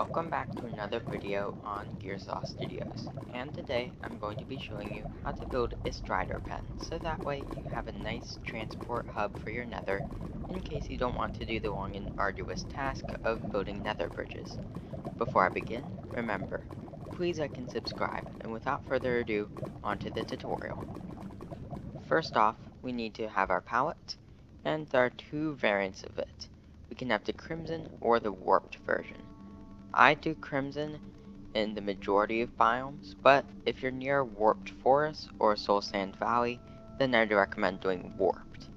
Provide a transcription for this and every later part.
Welcome back to another video on Gearsaw Studios, and today I'm going to be showing you how to build a strider pen, so that way you have a nice transport hub for your nether, in case you don't want to do the long and arduous task of building nether bridges. Before I begin, remember, please like and subscribe, and without further ado, onto the tutorial. First off, we need to have our palette, and there are two variants of it. We can have the Crimson or the Warped version. I do Crimson in the majority of biomes, but if you're near Warped Forest or Soul Sand Valley, then I'd recommend doing Warped.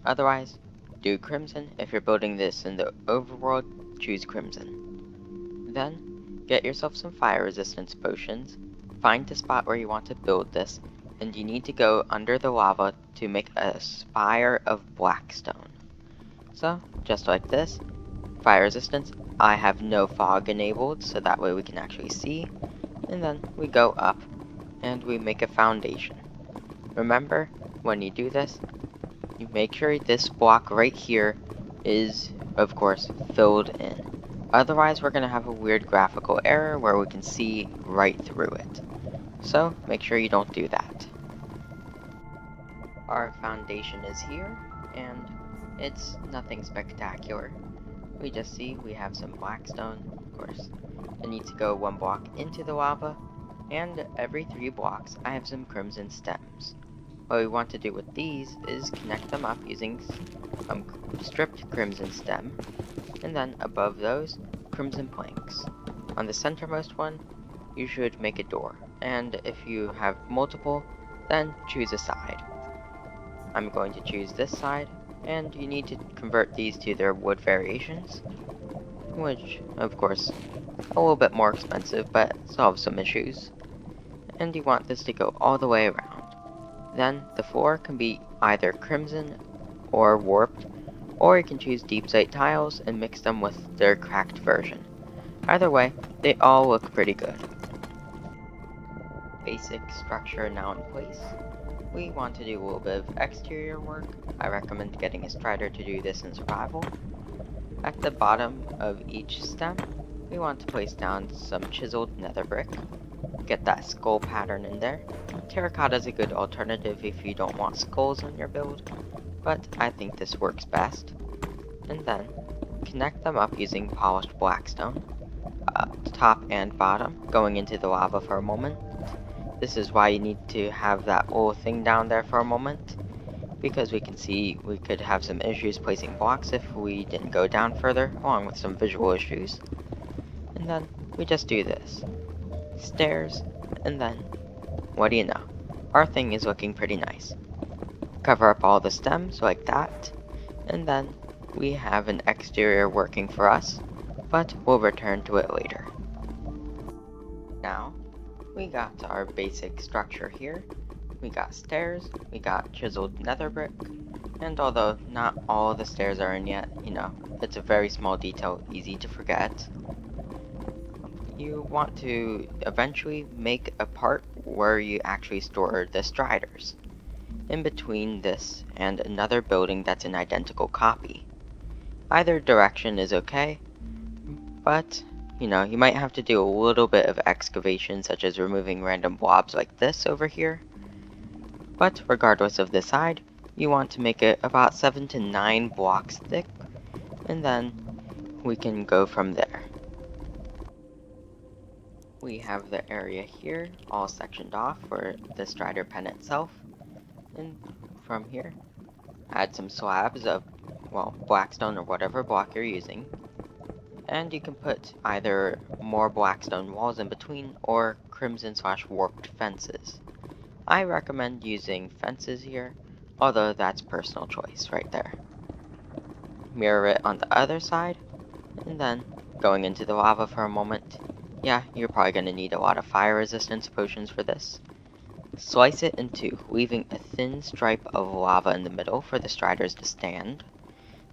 Otherwise, do Crimson. If you're building this in the overworld, choose Crimson. Then, get yourself some fire resistance potions, find the spot where you want to build this, and you need to go under the lava to make a spire of blackstone. So, just like this, fire resistance. I have no fog enabled, so that way we can actually see. And then we go up, and we make a foundation. Remember, when you do this, you make sure this block right here is, of course, filled in. Otherwise, we're going to have a weird graphical error where we can see right through it. So, make sure you don't do that. Our foundation is here, and it's nothing spectacular. We just see we have some blackstone, of course. I need to go one block into the lava, and every 3 blocks I have some crimson stems. What we want to do with these is connect them up using stripped crimson stem, and then above those, crimson planks. On the centermost one, you should make a door, and if you have multiple, then choose a side. I'm going to choose this side, and you need to convert these to their wood variations, which, of course, a little bit more expensive, but solves some issues. And you want this to go all the way around. Then, the floor can be either crimson or warped, or you can choose deepsite tiles and mix them with their cracked version. Either way, they all look pretty good. Basic structure now in place. We want to do a little bit of exterior work. I recommend getting a strider to do this in survival. At the bottom of each stem, we want to place down some chiseled nether brick. Get that skull pattern in there. Terracotta is a good alternative if you don't want skulls in your build, but I think this works best. And then, connect them up using polished blackstone, top and bottom, going into the lava for a moment. This is why you need to have that little thing down there for a moment, because we can see we could have some issues placing blocks if we didn't go down further, along with some visual issues. And then we just do this. Stairs, and then, what do you know? Our thing is looking pretty nice. Cover up all the stems like that, and then we have an exterior working for us, but we'll return to it later. Now, we got our basic structure here. We got stairs, we got chiseled nether brick, and although not all the stairs are in yet, it's a very small detail, easy to forget. You want to eventually make a part where you actually store the striders, in between this and another building that's an identical copy. Either direction is okay, but you might have to do a little bit of excavation, such as removing random blobs like this over here. But regardless of the side, you want to make it about 7 to 9 blocks thick, and then we can go from there. We have the area here all sectioned off for the strider pen itself, and from here, add some slabs of, blackstone or whatever block you're using. And you can put either more blackstone walls in between or crimson/warped fences. I recommend using fences here, although that's personal choice right there. Mirror it on the other side, and then going into the lava for a moment. Yeah, you're probably going to need a lot of fire resistance potions for this. Slice it in two, leaving a thin stripe of lava in the middle for the striders to stand.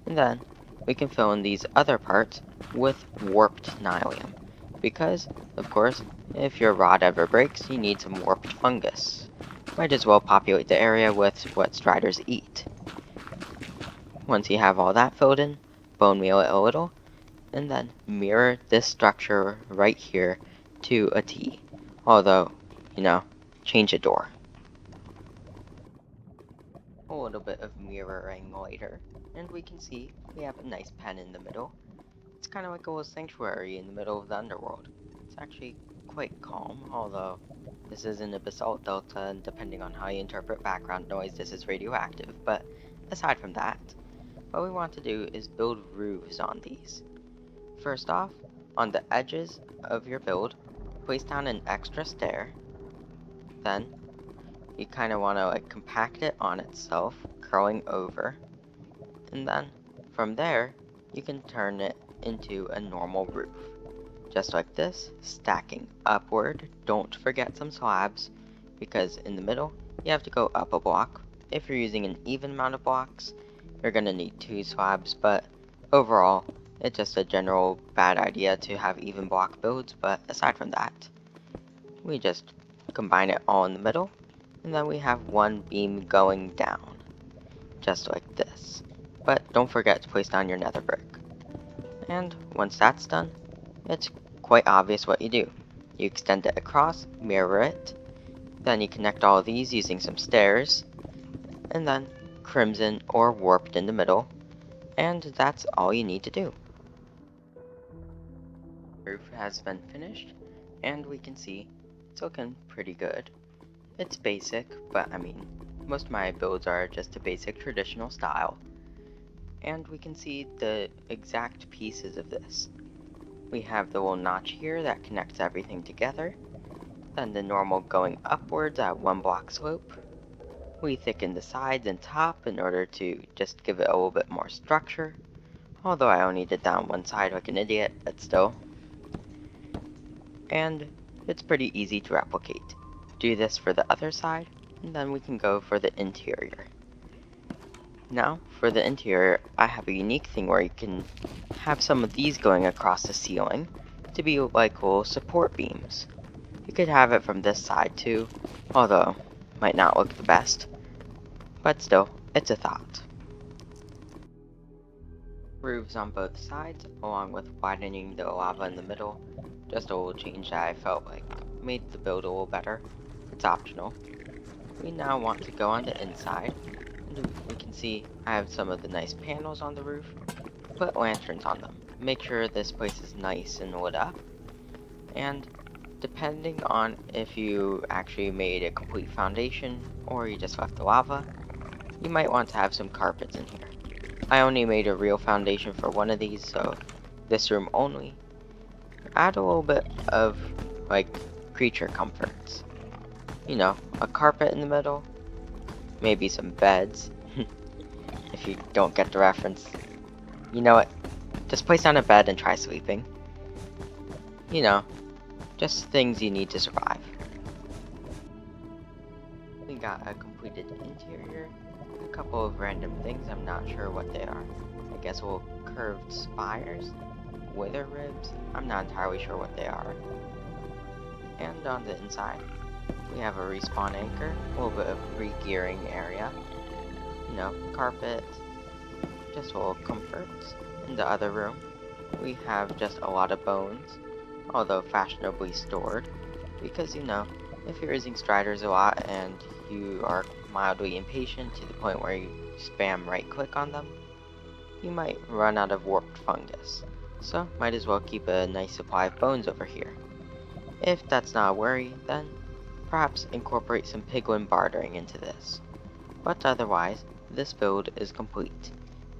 And then we can fill in these other parts with warped nylium, because, of course, if your rod ever breaks, you need some warped fungus. Might as well populate the area with what striders eat. Once you have all that filled in, bone meal it a little, and then mirror this structure right here to a T. Although, you know, change the door. A little bit of mirroring later, and we can see we have a nice pen in the middle. It's kind of like a little sanctuary in the middle of the underworld. It's actually quite calm, although this isn't a basalt delta, and depending on how you interpret background noise, this is radioactive. But aside from that, what we want to do is build roofs on these. First off, on the edges of your build, place down an extra stair. Then, you kind of want to like compact it on itself, curling over. And then, from there, you can turn it into a normal roof. Just like this, stacking upward. Don't forget some slabs, because in the middle, you have to go up a block. If you're using an even amount of blocks, you're going to need 2 slabs, but overall, it's just a general bad idea to have even block builds. But aside from that, we just combine it all in the middle, and then we have one beam going down, just like this. But don't forget to place down your nether brick. And once that's done, it's quite obvious what you do. You extend it across, mirror it, then you connect all of these using some stairs, and then crimson or warped in the middle, and that's all you need to do. The roof has been finished, and we can see it's looking pretty good. It's basic, but I mean, most of my builds are just a basic traditional style, and we can see the exact pieces of this. We have the little notch here that connects everything together, then the normal going upwards at 1 block slope. We thicken the sides and top in order to just give it a little bit more structure, although I only did that on one side like an idiot, but still. And it's pretty easy to replicate. Do this for the other side, and then we can go for the interior. Now, for the interior, I have a unique thing where you can have some of these going across the ceiling to be like little support beams. You could have it from this side too, although might not look the best, but still, it's a thought. Roofs on both sides, along with widening the lava in the middle, just a little change that I felt like made the build a little better. It's optional. We now want to go on the inside, and we can see I have some of the nice panels on the roof. Put lanterns on them. Make sure this place is nice and lit up. And depending on if you actually made a complete foundation or you just left the lava, you might want to have some carpets in here. I only made a real foundation for one of these, so this room only. Add a little bit of like creature comforts. You know, a carpet in the middle, maybe some beds. If you don't get the reference, you know what? Just place down a bed and try sleeping. You know, just things you need to survive. We got a completed interior, a couple of random things, I'm not sure what they are. I guess little curved spires, wither ribs, I'm not entirely sure what they are. And on the inside, we have a respawn anchor, a little bit of re-gearing area, you know, carpet, just little comforts. In the other room, we have just a lot of bones, although fashionably stored, because you know, if you're using striders a lot and you are mildly impatient to the point where you spam right click on them, you might run out of warped fungus, so might as well keep a nice supply of bones over here. If that's not a worry, then perhaps incorporate some piglin bartering into this. But otherwise, this build is complete.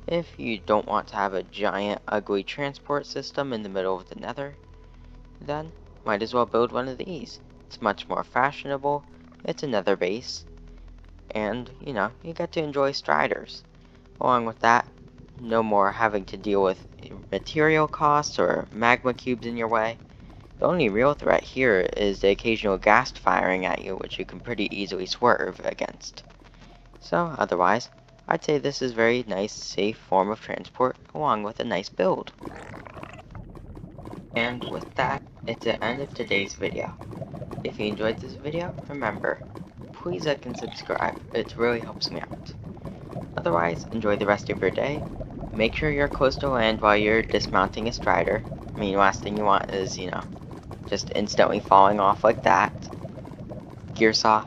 If you don't want to have a giant ugly transport system in the middle of the nether, then might as well build one of these. It's much more fashionable, it's a nether base, and you know, you get to enjoy striders. Along with that, no more having to deal with material costs or magma cubes in your way. The only real threat here is the occasional ghast firing at you, which you can pretty easily swerve against. So otherwise, I'd say this is a very nice, safe form of transport, along with a nice build. And with that, it's the end of today's video. If you enjoyed this video, remember, please like and subscribe, it really helps me out. Otherwise, enjoy the rest of your day, Make sure you're close to land while you're dismounting a strider. I mean, last thing you want is, just instantly falling off like that. Gearsaw,